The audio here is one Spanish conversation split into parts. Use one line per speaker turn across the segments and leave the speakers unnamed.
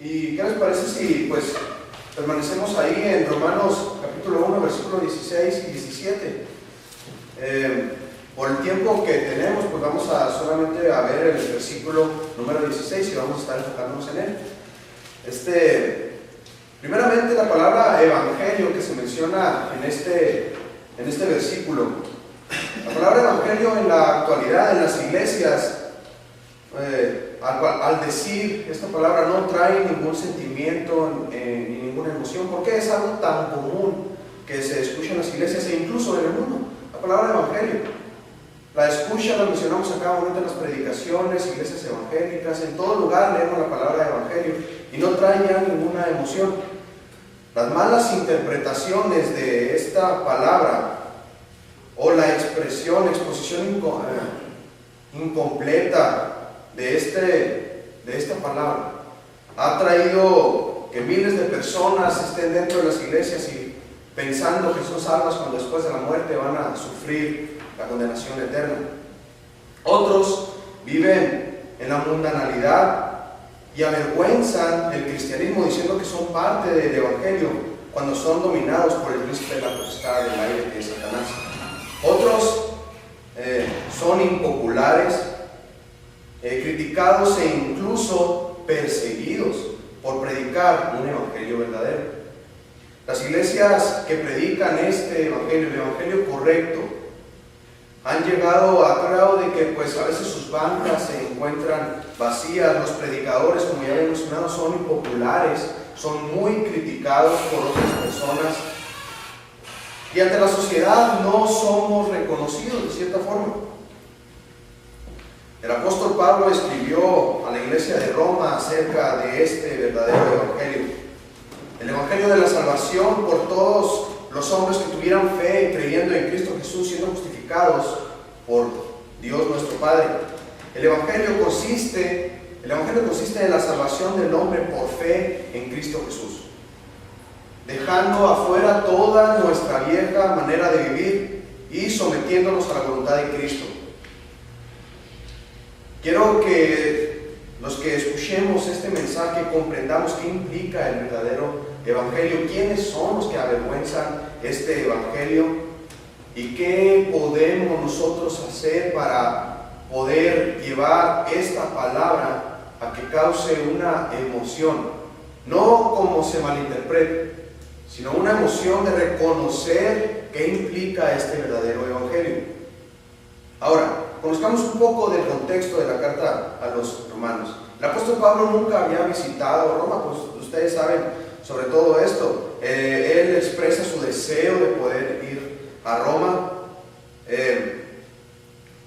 ¿Y qué les parece si pues permanecemos ahí en Romanos capítulo 1, versículo 16 y 17? Por el tiempo que tenemos, pues vamos a solamente a ver el versículo número 16 y vamos a estar enfocándonos en él. Primeramente, la palabra evangelio que se menciona en este versículo. La palabra evangelio en la actualidad, en las iglesias, al decir esta palabra no trae ningún sentimiento ni ninguna emoción, porque es algo tan común que se escucha en las iglesias e incluso en el mundo. La palabra evangelio la escucha, la mencionamos a cada momento en las predicaciones, iglesias evangélicas, en todo lugar leemos la palabra evangelio y no trae ya ninguna emoción. Las malas interpretaciones de esta palabra o la exposición incompleta de esta palabra ha traído que miles de personas estén dentro de las iglesias y pensando que son salvas cuando después de la muerte van a sufrir la condenación eterna. Otros viven en la mundanalidad y avergüenzan el cristianismo diciendo que son parte del evangelio cuando son dominados por el príncipe de la potestad del aire, que es Satanás. Otros son impopulares, criticados e incluso perseguidos por predicar un evangelio verdadero. Las iglesias que predican este evangelio, el evangelio correcto, han llegado a grado de que pues a veces sus bancas se encuentran vacías. Los predicadores, como ya había mencionado, son impopulares, son muy criticados por otras personas y ante la sociedad no somos reconocidos de cierta forma. El apóstol Pablo escribió a la iglesia de Roma acerca de este verdadero evangelio, el evangelio de la salvación por todos los hombres que tuvieran fe creyendo en Cristo Jesús, siendo justificados por Dios nuestro Padre. El evangelio consiste en la salvación del hombre por fe en Cristo Jesús, dejando afuera toda nuestra vieja manera de vivir y sometiéndonos a la voluntad de Cristo. Quiero que los que escuchemos este mensaje comprendamos qué implica el verdadero evangelio, quiénes son los que avergüenzan este evangelio y qué podemos nosotros hacer para poder llevar esta palabra a que cause una emoción, no como se malinterprete, sino una emoción de reconocer qué implica este verdadero evangelio. Ahora, conozcamos un poco del contexto de la carta a los romanos. El apóstol Pablo nunca había visitado Roma, pues ustedes saben sobre todo esto. Él expresa su deseo de poder ir a Roma.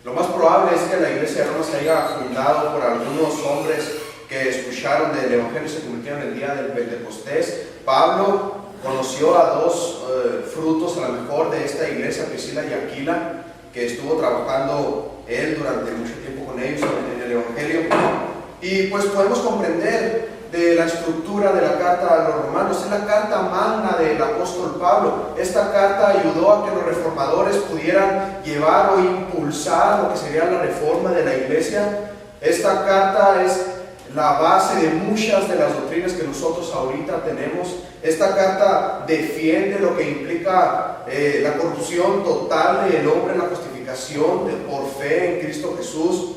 Lo más probable es que la iglesia de Roma se haya fundado por algunos hombres que escucharon del evangelio y se convirtieron el día del Pentecostés. Pablo conoció a dos frutos a lo mejor de esta iglesia, Priscila y Aquila, que estuvo trabajando él durante mucho tiempo con ellos en el evangelio. Y pues podemos comprender de la estructura de la carta a los romanos. Es la carta magna del apóstol Pablo. Esta carta ayudó a que los reformadores pudieran llevar o impulsar lo que sería la reforma de la iglesia. Esta carta es la base de muchas de las doctrinas que nosotros ahorita tenemos. Esta carta defiende lo que implica la corrupción total del hombre en la justificación por fe en Cristo Jesús,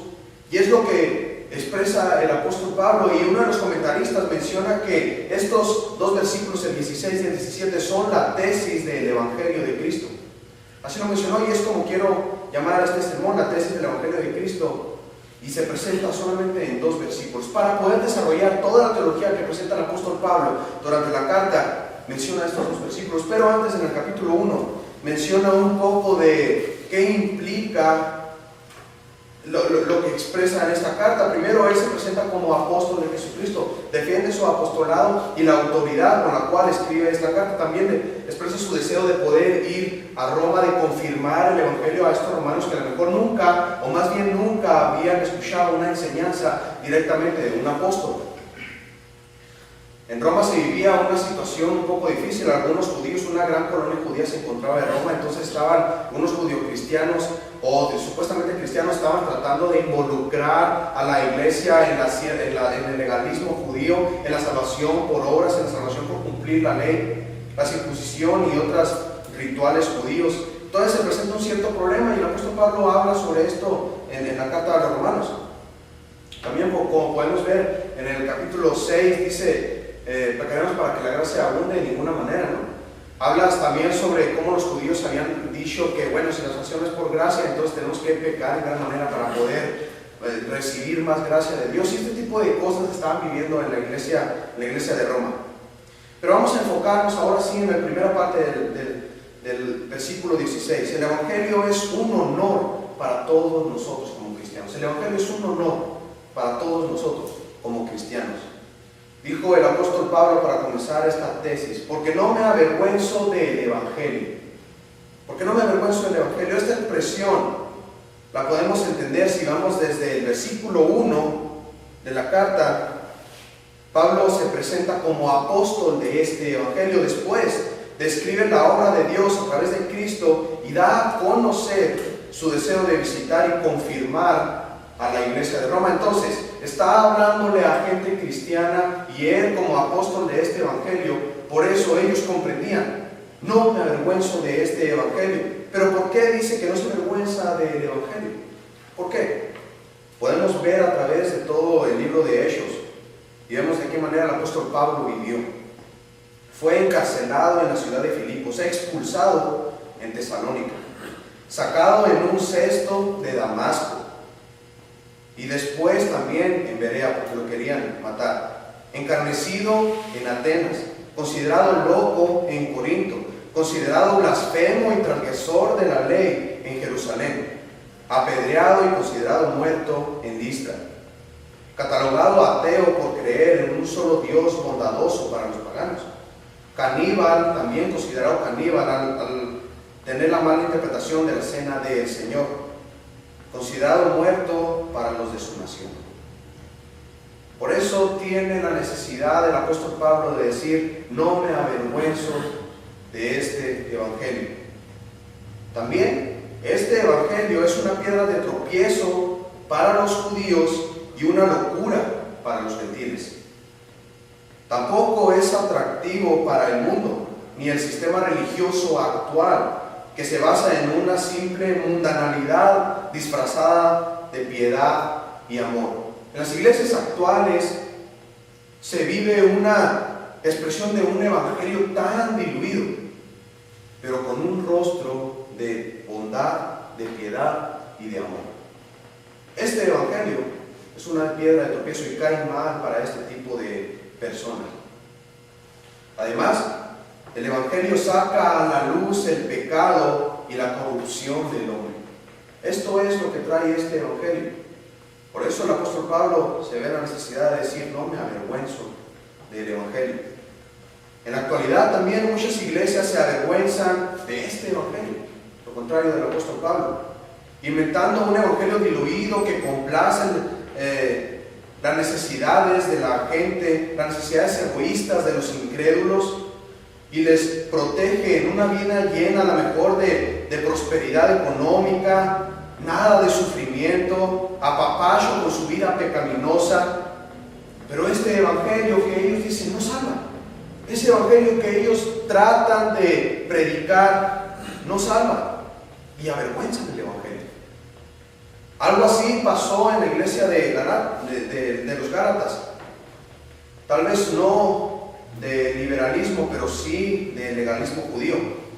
y es lo que expresa el apóstol Pablo. Y uno de los comentaristas menciona que estos dos versículos, el 16 y el 17, son la tesis del evangelio de Cristo. Así lo mencionó, y es como quiero llamar a este sermón, la tesis del evangelio de Cristo. Y se presenta solamente en dos versículos. Para poder desarrollar toda la teología que presenta el apóstol Pablo durante la carta, menciona estos dos versículos. Pero antes, en el capítulo 1, menciona un poco de qué implica lo que expresa en esta carta. Primero, él se presenta como apóstol de Jesucristo, defiende su apostolado y la autoridad con la cual escribe esta carta. También expresa su deseo de poder ir a Roma, de confirmar el evangelio a estos romanos que a lo mejor nunca, o más bien nunca, habían escuchado una enseñanza directamente de un apóstol. En Roma se vivía una situación un poco difícil. Algunos judíos, una gran colonia judía se encontraba en Roma, entonces estaban unos judio-cristianos supuestamente cristianos, estaban tratando de involucrar a la iglesia en el legalismo judío, en la salvación por obras, en la salvación por cumplir la ley, la circuncisión y otros rituales judíos. Entonces se presenta un cierto problema y el apóstol Pablo habla sobre esto en la carta a los romanos. También, como podemos ver en el capítulo 6, dice: pecaremos para que la gracia abunde de ninguna manera, ¿no? Hablas también sobre cómo los judíos habían dicho que, bueno, si la salvación es por gracia, entonces tenemos que pecar de gran manera para poder recibir más gracia de Dios. Y este tipo de cosas estaban viviendo en la iglesia de Roma. Pero vamos a enfocarnos ahora sí en la primera parte del versículo 16. El Evangelio es un honor para todos nosotros como cristianos. El Evangelio es un honor para todos nosotros como cristianos. Dijo el apóstol Pablo para comenzar esta tesis: porque no me avergüenzo del Evangelio. Porque no me avergüenzo del Evangelio. Esta expresión la podemos entender si vamos desde el versículo 1 de la carta. Pablo se presenta como apóstol de este Evangelio. Después describe la obra de Dios a través de Cristo y da a conocer su deseo de visitar y confirmar a la iglesia de Roma. Entonces, está hablándole a gente cristiana y él como apóstol de este Evangelio. Por eso ellos comprendían: no me avergüenzo de este Evangelio. Pero ¿por qué dice que no se avergüenza del Evangelio? ¿Por qué? Podemos ver a través de todo el libro de Hechos y vemos de qué manera el apóstol Pablo vivió. Fue encarcelado en la ciudad de Filipos, expulsado en Tesalónica, sacado en un cesto de Damasco, y después también en Berea, porque lo querían matar, encarnecido en Atenas, considerado loco en Corinto, considerado blasfemo y transgresor de la ley en Jerusalén, apedreado y considerado muerto en Listra, catalogado ateo por creer en un solo Dios bondadoso para los paganos, caníbal, también considerado caníbal al tener la mala interpretación de la cena del Señor, considerado muerto para los de su nación. Por eso tiene la necesidad el apóstol Pablo de decir: no me avergüenzo de este Evangelio. También este Evangelio es una piedra de tropiezo para los judíos y una locura para los gentiles. Tampoco es atractivo para el mundo, ni el sistema religioso actual, que se basa en una simple mundanalidad disfrazada de piedad y amor. En las iglesias actuales se vive una expresión de un evangelio tan diluido, pero con un rostro de bondad, de piedad y de amor. Este evangelio es una piedra de tropiezo y cae mal para este tipo de personas. Además, el Evangelio saca a la luz el pecado y la corrupción del hombre. Esto es lo que trae este Evangelio. Por eso el apóstol Pablo se ve la necesidad de decir: no me avergüenzo del Evangelio. En la actualidad también muchas iglesias se avergüenzan de este Evangelio, lo contrario del apóstol Pablo, inventando un Evangelio diluido que complace las necesidades de la gente, las necesidades egoístas de los incrédulos, y les protege en una vida llena a lo mejor de prosperidad económica, nada de sufrimiento, apapacho con su vida pecaminosa. Pero este evangelio que ellos dicen no salva. Ese evangelio que ellos tratan de predicar no salva y avergüenzan el evangelio. Algo así pasó en la iglesia de los Gálatas. Tal vez no de liberalismo, pero sí de legalismo judío.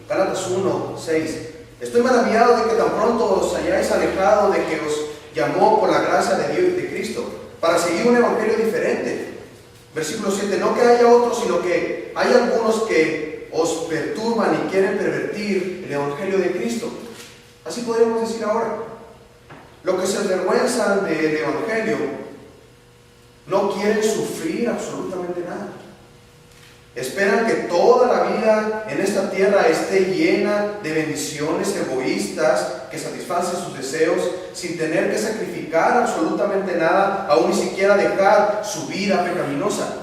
Gálatas 1:6. Estoy maravillado de que tan pronto os hayáis alejado de que os llamó por la gracia de Dios y de Cristo, para seguir un evangelio diferente. Versículo 7. No que haya otros, sino que hay algunos que os perturban y quieren pervertir el evangelio de Cristo. Así podríamos decir ahora. Los que se avergüenzan del evangelio no quieren sufrir absolutamente nada. Esperan que toda la vida en esta tierra esté llena de bendiciones egoístas que satisfacen sus deseos sin tener que sacrificar absolutamente nada, aún ni siquiera dejar su vida pecaminosa.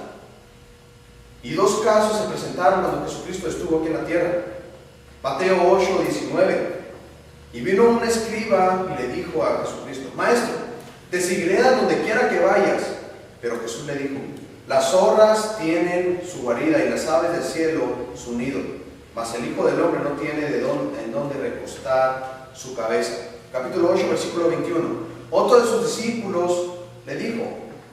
Y dos casos se presentaron cuando Jesucristo estuvo aquí en la tierra. Mateo 8:19. Y vino un escriba y le dijo a Jesucristo: Maestro, te seguiré a donde quiera que vayas. Pero Jesús le dijo: las zorras tienen su guarida y las aves del cielo su nido, mas el Hijo del Hombre no tiene en dónde recostar su cabeza. Capítulo 8, versículo 21. Otro de sus discípulos le dijo: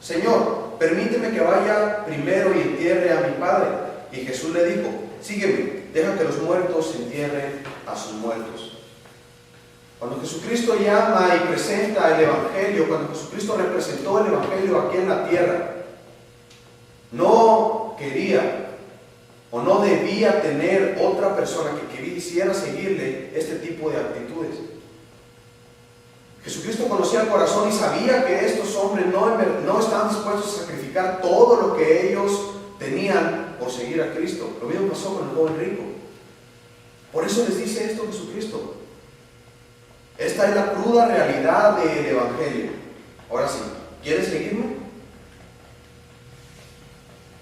Señor, permíteme que vaya primero y entierre a mi Padre. Y Jesús le dijo: sígueme, deja que los muertos entierren a sus muertos. Cuando Jesucristo llama y presenta el Evangelio, cuando Jesucristo representó el Evangelio aquí en la tierra, no quería o no debía tener otra persona que quisiera seguirle este tipo de actitudes. Jesucristo conocía el corazón y sabía que estos hombres no estaban dispuestos a sacrificar todo lo que ellos tenían por seguir a Cristo. Lo mismo pasó con el joven rico. Por eso les dice esto Jesucristo. Esta es la cruda realidad del Evangelio. Ahora sí, ¿quieres seguirme?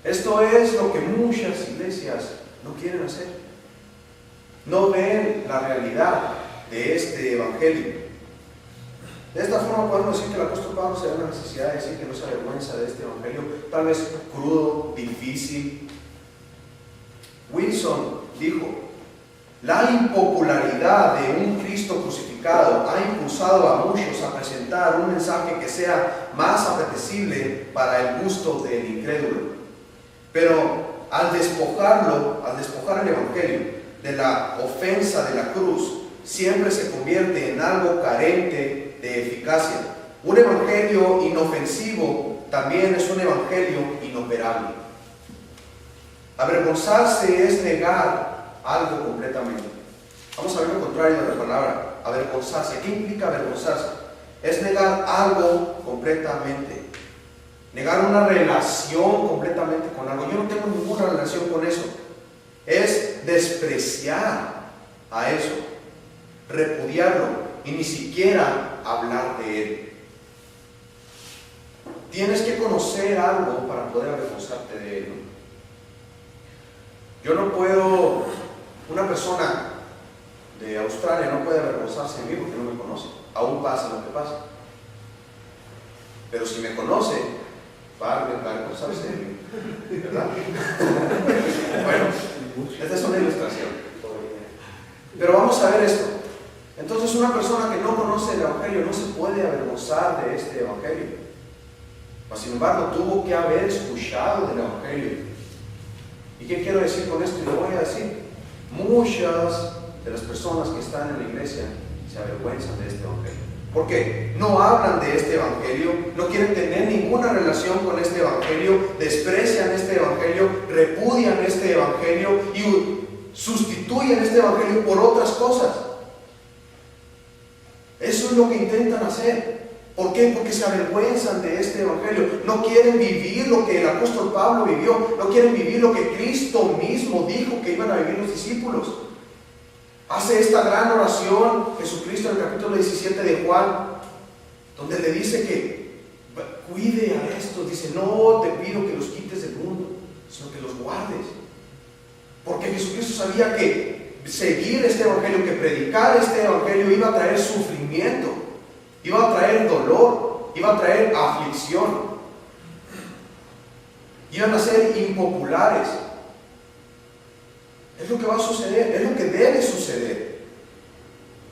Esto es lo que muchas iglesias no quieren hacer. No ven la realidad de este Evangelio. De esta forma podemos decir que el apóstol Pablo se da la necesidad de decir que no se avergüenza de este Evangelio, tal vez crudo, difícil. Wilson dijo: la impopularidad de un Cristo crucificado ha impulsado a muchos a presentar un mensaje que sea más apetecible para el gusto del incrédulo. Pero al despojar el Evangelio de la ofensa de la cruz, siempre se convierte en algo carente de eficacia. Un evangelio inofensivo también es un evangelio inoperable. Avergonzarse es negar algo completamente. Vamos a ver lo contrario de la palabra avergonzarse. ¿Qué implica avergonzarse? Es negar algo completamente. Negar una relación completamente con algo. Yo no tengo ninguna relación con eso. Es despreciar a eso, repudiarlo y ni siquiera hablar de él. Tienes que conocer algo para poder avergonzarte de él. Yo no puedo, una persona de Australia no puede avergonzarse de mí porque no me conoce. Aún pasa lo que pasa. Pero si me conoce, va a avergonzarse de mí, ¿verdad? Bueno, esta es una ilustración. Pero vamos a ver esto. Entonces, una persona que no conoce el Evangelio no se puede avergonzar de este Evangelio. Mas, sin embargo, tuvo que haber escuchado del Evangelio. ¿Y qué quiero decir con esto? Y lo voy a decir. Muchas de las personas que están en la iglesia se avergüenzan de este Evangelio. ¿Por qué? No hablan de este Evangelio, no quieren tener ninguna relación con este Evangelio, desprecian este Evangelio, repudian este Evangelio y sustituyen este Evangelio por otras cosas. Eso es lo que intentan hacer. ¿Por qué? Porque se avergüenzan de este Evangelio. No quieren vivir lo que el apóstol Pablo vivió, no quieren vivir lo que Cristo mismo dijo que iban a vivir los discípulos. Hace esta gran oración Jesucristo en el capítulo 17 de Juan, donde le dice que cuide a estos. Dice: no te pido que los quites del mundo, sino que los guardes. Porque Jesucristo sabía que seguir este Evangelio, que predicar este Evangelio iba a traer sufrimiento, iba a traer dolor, iba a traer aflicción. Iban a ser impopulares. Es lo que va a suceder, es lo que debe suceder.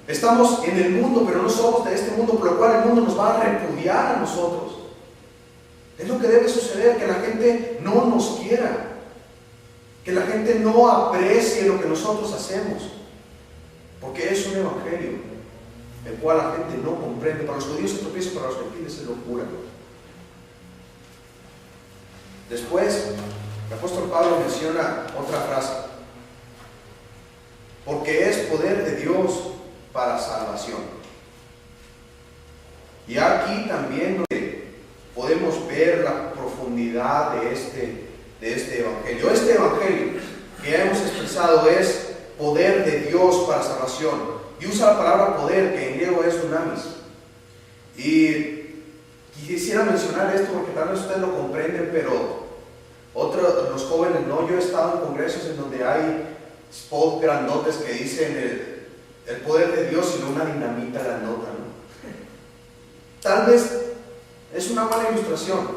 Estamos en el mundo, pero no somos de este mundo, por lo cual el mundo nos va a repudiar a nosotros. Es lo que debe suceder, que la gente no nos quiera, que la gente no aprecie lo que nosotros hacemos, porque es un evangelio el cual la gente no comprende. Para los judíos es tropiezo, para los gentiles es locura. Después, el apóstol Pablo menciona otra frase: porque es poder de Dios para salvación. Y aquí también donde podemos ver la profundidad de este evangelio. Este evangelio que ya hemos expresado es poder de Dios para salvación. Y usa la palabra poder, que en griego es dunamis. Y quisiera mencionar esto porque tal vez ustedes lo comprenden, pero Los jóvenes, no, yo he estado en congresos en donde hay spots grandotes que dicen el poder de Dios y no una dinamita grandota, ¿no? Tal vez es una buena ilustración,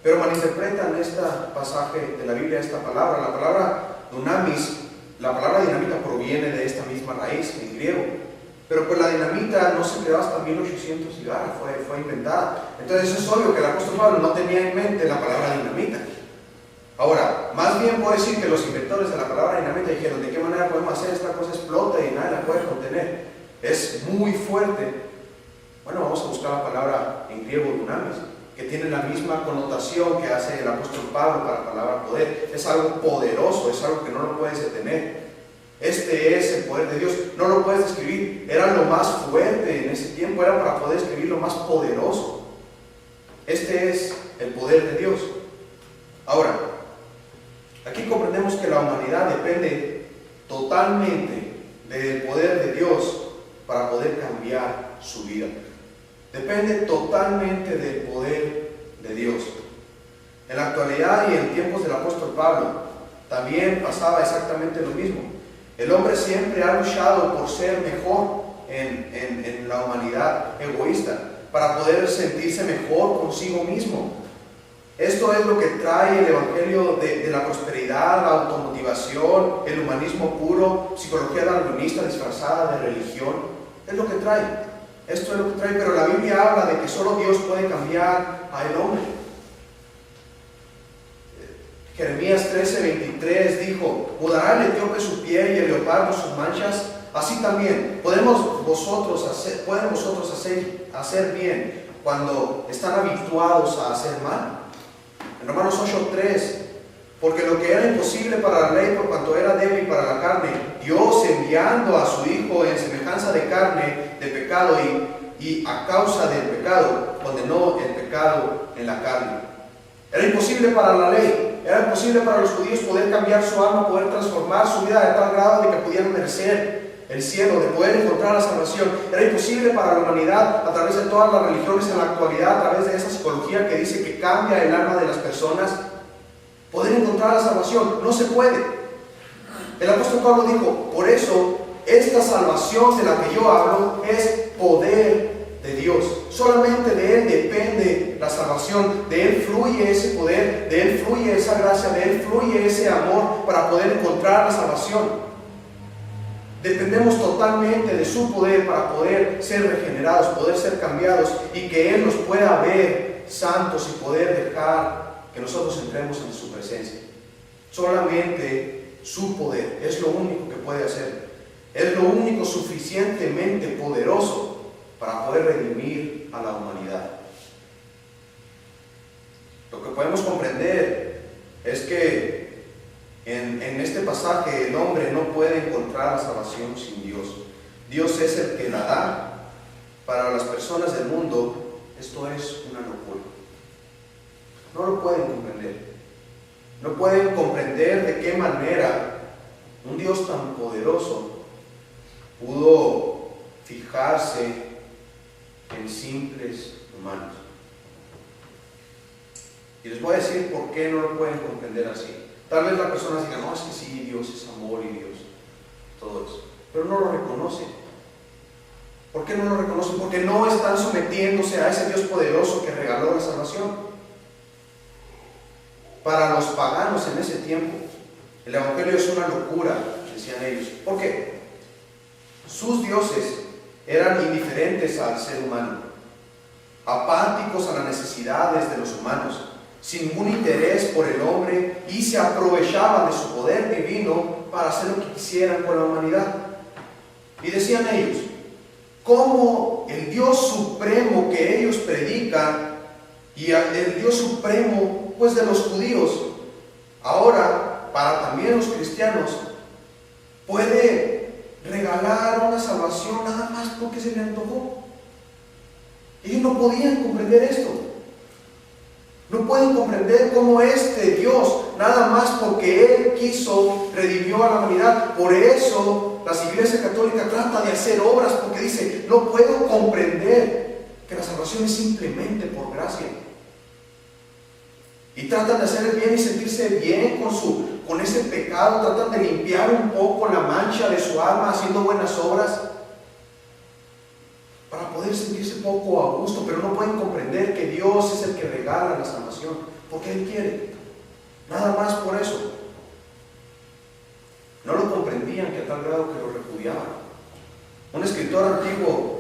pero malinterpretan este pasaje de la Biblia, esta palabra. La palabra dunamis, la palabra dinamita proviene de esta misma raíz en griego, pero pues la dinamita no se creó hasta 1800 y gara, fue inventada. Entonces es obvio que el apóstol Pablo no tenía en mente la palabra dinamita. Ahora, más bien puedo decir que los inventores de la palabra dinamita dijeron: ¿de qué manera podemos hacer esta cosa? Explota y nadie la puede contener, es muy fuerte. Bueno, vamos a buscar la palabra en griego dunamis, que tiene la misma connotación que hace el apóstol Pablo para la palabra poder. Es algo poderoso, es algo que no lo puedes detener. Este es el poder de Dios, no lo puedes describir. Era lo más fuerte en ese tiempo, era para poder describir lo más poderoso. Este es el poder de Dios. Ahora, aquí comprendemos que la humanidad depende totalmente del poder de Dios para poder cambiar su vida. Depende totalmente del poder de Dios. En la actualidad y en tiempos del apóstol Pablo también pasaba exactamente lo mismo. El hombre siempre ha luchado por ser mejor en la humanidad egoísta, para poder sentirse mejor consigo mismo. Esto es lo que trae el evangelio de la prosperidad, la automotivación, el humanismo puro, psicología darwinista disfrazada de religión. Es lo que trae. Esto es lo que trae, pero la Biblia habla de que solo Dios puede cambiar al hombre. Jeremías 13:23 dijo: mudará el etíope su piel y el leopardo sus manchas. Así también pueden vosotros hacer bien cuando están habituados a hacer mal. En Romanos 8:3, porque lo que era imposible para la ley por cuanto era débil para la carne, Dios enviando a su Hijo en semejanza de carne, de pecado, y a causa del pecado, condenó el pecado en la carne. Era imposible para la ley, era imposible para los judíos poder cambiar su alma, poder transformar su vida de tal grado de que pudieran merecer el cielo, de poder encontrar la salvación. Era imposible para la humanidad, a través de todas las religiones en la actualidad, a través de esa psicología que dice que cambia el alma de las personas, poder encontrar la salvación. No se puede. El apóstol Pablo dijo: por eso esta salvación de la que yo hablo es poder de Dios. Solamente de Él depende la salvación. De Él fluye ese poder, de Él fluye esa gracia, de Él fluye ese amor para poder encontrar la salvación. Dependemos totalmente de su poder para poder ser regenerados, poder ser cambiados, y que Él nos pueda ver santos y poder dejar que nosotros entremos en su presencia. Solamente su poder es lo único que puede hacer. Es lo único suficientemente poderoso para poder redimir a la humanidad. Lo que podemos comprender es que en este pasaje el hombre no puede encontrar la salvación sin Dios. Dios es el que la da. Para las personas del mundo esto es una locura. No lo pueden comprender. No pueden comprender de qué manera un Dios tan poderoso pudo fijarse en simples humanos. Y les voy a decir por qué no lo pueden comprender así. Tal vez las personas digan: no, es que sí, Dios es amor y Dios todo eso, pero no lo reconocen. ¿Por qué no lo reconocen? Porque no están sometiéndose a ese Dios poderoso que regaló la salvación. Para los paganos en ese tiempo, el evangelio es una locura, decían ellos. ¿Por qué? Sus dioses eran indiferentes al ser humano, apáticos a las necesidades de los humanos, sin ningún interés por el hombre, y se aprovechaban de su poder divino para hacer lo que quisieran con la humanidad. Y decían ellos: ¿cómo el Dios supremo que ellos predican, y el Dios supremo pues de los judíos, ahora para también los cristianos, puede regalar una salvación nada más porque se le antojó? Ellos no podían comprender esto. No pueden comprender cómo este Dios, nada más porque Él quiso, redimió a la humanidad. Por eso la Iglesia Católica trata de hacer obras, porque dice: no puedo comprender que la salvación es simplemente por gracia. y tratan de hacer el bien y sentirse bien con ese pecado, tratan de limpiar un poco la mancha de su alma haciendo buenas obras para poder sentirse poco a gusto, pero no pueden comprender que Dios es el que regala la salvación, porque Él quiere, nada más por eso. No lo comprendían que a tal grado que lo repudiaban. Un escritor antiguo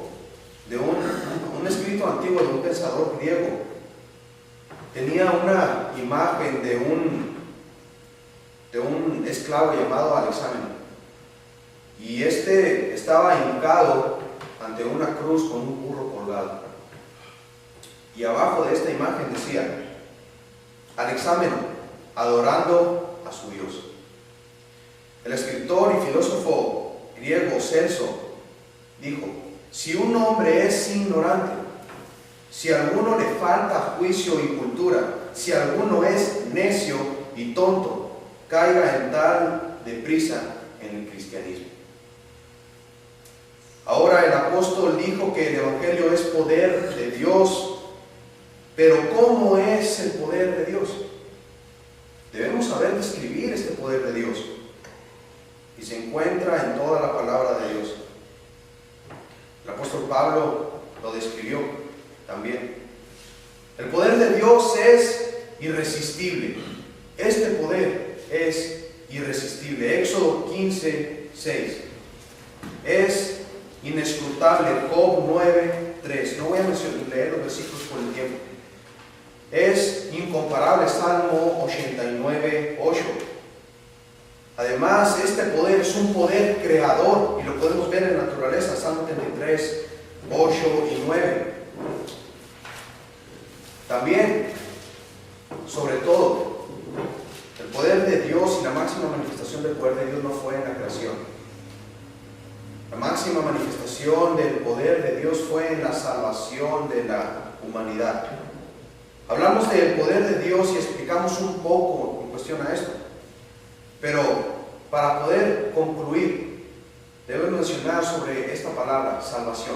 un escrito antiguo de un pensador griego tenía una imagen de un esclavo llamado Alexámeno, y este estaba hincado ante una cruz con un burro colgado, y abajo de esta imagen decía: Alexámeno adorando a su Dios. El escritor y filósofo griego Celso dijo: si un hombre es ignorante, si a alguno le falta juicio y cultura, si alguno es necio y tonto, caiga en tal deprisa en el cristianismo. Ahora el apóstol dijo que el evangelio es poder de Dios, pero ¿cómo es el poder de Dios? Debemos saber describir este poder de Dios, y se encuentra en toda la palabra de Dios. El apóstol Pablo lo describió también. El poder de Dios es irresistible. Este poder es irresistible. Éxodo 15:6. Es inescrutable. Job 9:3. No voy a leer los versículos por el tiempo. Es incomparable. Salmo 89:8. Además, este poder es un poder creador, y lo podemos ver en la naturaleza, Salmo 33:8 y 9. También, sobre todo, el poder de Dios y la máxima manifestación del poder de Dios no fue en la creación. La máxima manifestación del poder de Dios fue en la salvación de la humanidad. Hablamos del poder de Dios y explicamos un poco en cuestión a esto. Pero para poder concluir, debemos mencionar sobre esta palabra, salvación.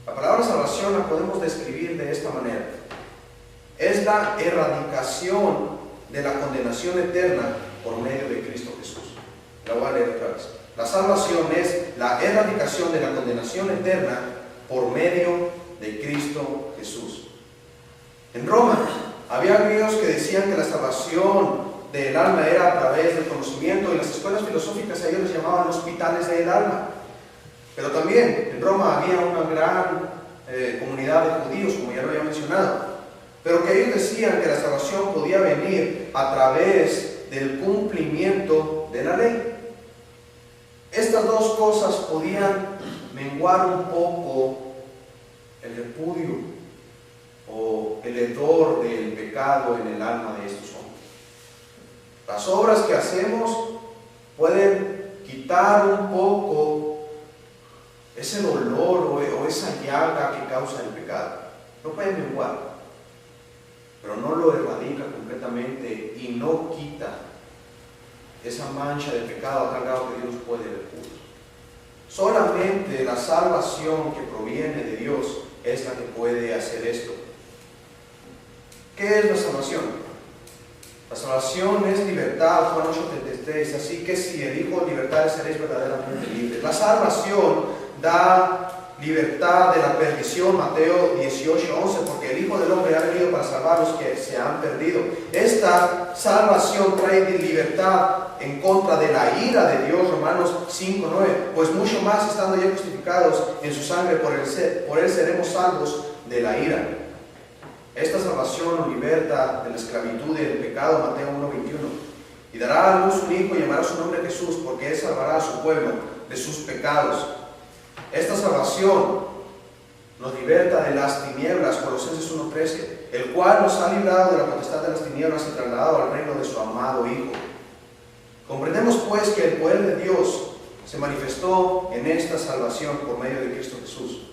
La palabra salvación la podemos describir de esta manera: es la erradicación de la condenación eterna por medio de Cristo Jesús. La voy a leer otra vez. La salvación es la erradicación de la condenación eterna por medio de Cristo Jesús. En Roma había griegos que decían que la salvación del alma era a través del conocimiento, y en las escuelas filosóficas a ellos les llamaban hospitales del alma. Pero también en Roma había una gran comunidad de judíos, como ya lo había mencionado, pero que ellos decían que la salvación podía venir a través del cumplimiento de la ley. Estas dos cosas podían menguar un poco el repudio o el hedor del pecado en el alma de estos hombres. Las obras que hacemos pueden quitar un poco ese dolor o esa llaga que causa el pecado. No pueden menguar, pero no lo erradica completamente y no quita esa mancha de pecado a tal grado que Dios puede repudiar. Solamente la salvación que proviene de Dios es la que puede hacer esto. ¿Qué es la salvación? La salvación es libertad, Juan 8:33, así que si el Hijo libertad seréis verdaderamente libres. La salvación da libertad de la perdición, Mateo 18:11, porque el Hijo del Hombre ha venido para salvar a los que se han perdido. Esta salvación trae libertad en contra de la ira de Dios, Romanos 5:9, pues mucho más estando ya justificados en su sangre, por él seremos salvos de la ira. Esta salvación nos liberta de la esclavitud y del pecado, Mateo 1:21. Y dará a luz un hijo y llamará su nombre Jesús, porque él salvará a su pueblo de sus pecados. Esta salvación nos liberta de las tinieblas, Colosenses 1:13, el cual nos ha librado de la potestad de las tinieblas y trasladado al reino de su amado Hijo. Comprendemos pues que el poder de Dios se manifestó en esta salvación por medio de Cristo Jesús,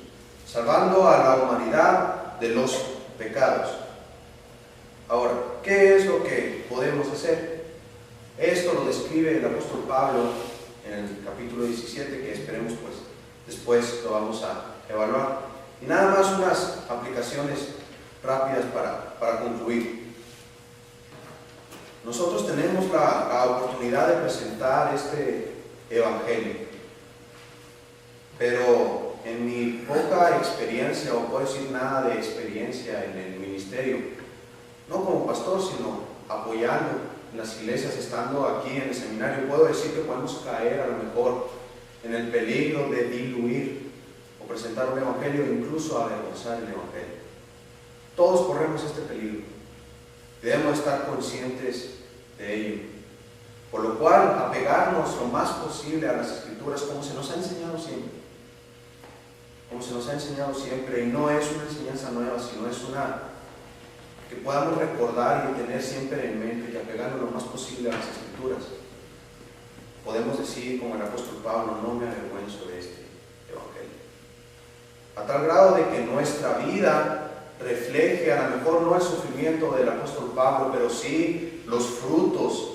salvando a la humanidad de los pecados. Ahora, ¿qué es lo que podemos hacer? Esto lo describe el apóstol Pablo en el capítulo 17, que esperemos pues después lo vamos a evaluar. Y nada más unas aplicaciones rápidas para concluir. Nosotros tenemos la oportunidad de presentar este evangelio, pero en mi poca experiencia, o puedo decir nada de experiencia en el ministerio, no como pastor, sino apoyando en las iglesias, estando aquí en el seminario, puedo decir que podemos caer a lo mejor en el peligro de diluir o presentar un evangelio, incluso avergonzar el evangelio. Todos corremos este peligro. Debemos estar conscientes de ello. Por lo cual, apegarnos lo más posible a las Escrituras, como se nos ha enseñado siempre. Como se nos ha enseñado siempre, y no es una enseñanza nueva, sino es una que podamos recordar y tener siempre en mente, que apegarnos lo más posible a las Escrituras. Podemos decir, como el apóstol Pablo, no me avergüenzo de este evangelio. A tal grado de que nuestra vida refleje, a lo mejor no el sufrimiento del apóstol Pablo, pero sí los frutos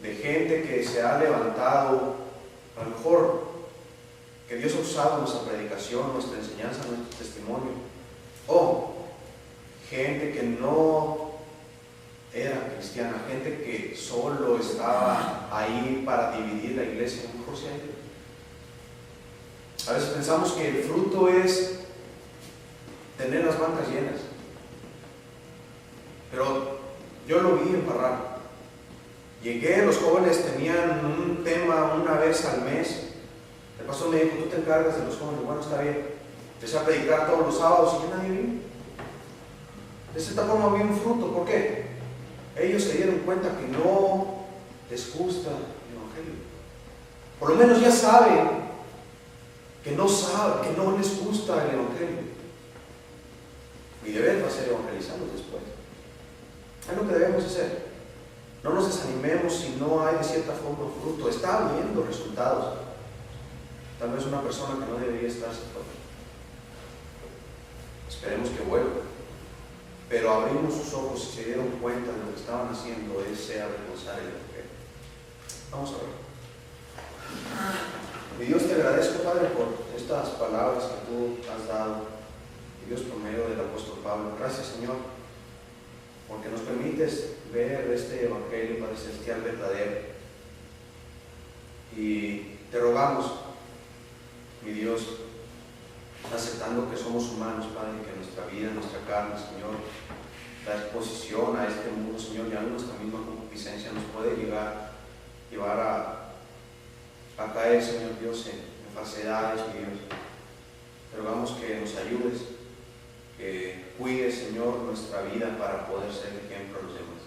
de gente que se ha levantado, a lo mejor que Dios ha usado nuestra predicación, nuestra enseñanza, nuestro testimonio, o gente que no era cristiana, gente que solo estaba ahí para dividir la iglesia. A lo mejor sí hay. A veces pensamos que el fruto es tener las bancas llenas, pero yo lo vi en Parral. Llegué, los jóvenes tenían un tema una vez al mes. El pastor me dijo, tú te encargas de los jóvenes. Bueno, está bien. Empecé a predicar todos los sábados y ya nadie vino. De cierta forma había un fruto. ¿Por qué? Ellos se dieron cuenta que no les gusta el evangelio. Por lo menos ya saben que no les gusta el evangelio. Mi deber va a ser evangelizarlos después. Es lo que debemos hacer. No nos desanimemos si no hay de cierta forma fruto. Está habiendo resultados. Tal vez una persona que no debería estarse fuera. Esperemos que vuelva. Pero abrimos sus ojos y se dieron cuenta de lo que estaban haciendo es avergonzar el evangelio. Vamos a ver. Y Dios, te agradezco, Padre, por estas palabras que tú has dado. Y Dios, por medio del apóstol Pablo. Gracias, Señor, porque nos permites ver este evangelio, Padre celestial, verdadero. Y te rogamos, mi Dios, aceptando que somos humanos, Padre, que nuestra vida, nuestra carne, Señor, la exposición a este mundo, Señor, ya nuestra misma concupiscencia nos puede llevar a caer, Señor Dios, en falsedades, mi Dios. Te rogamos que nos ayudes, que cuides, Señor, nuestra vida para poder ser ejemplo a los demás.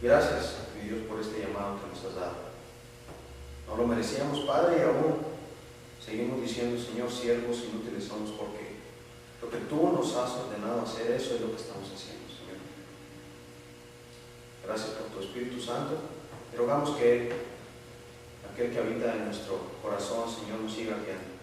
Gracias, mi Dios, por este llamado que nos has dado. No lo merecíamos, Padre, y aún seguimos diciendo, Señor, siervos inútiles somos, porque lo que tú nos has ordenado hacer, eso es lo que estamos haciendo, Señor. Gracias por tu Espíritu Santo. Te rogamos que aquel que habita en nuestro corazón, Señor, nos siga guiando.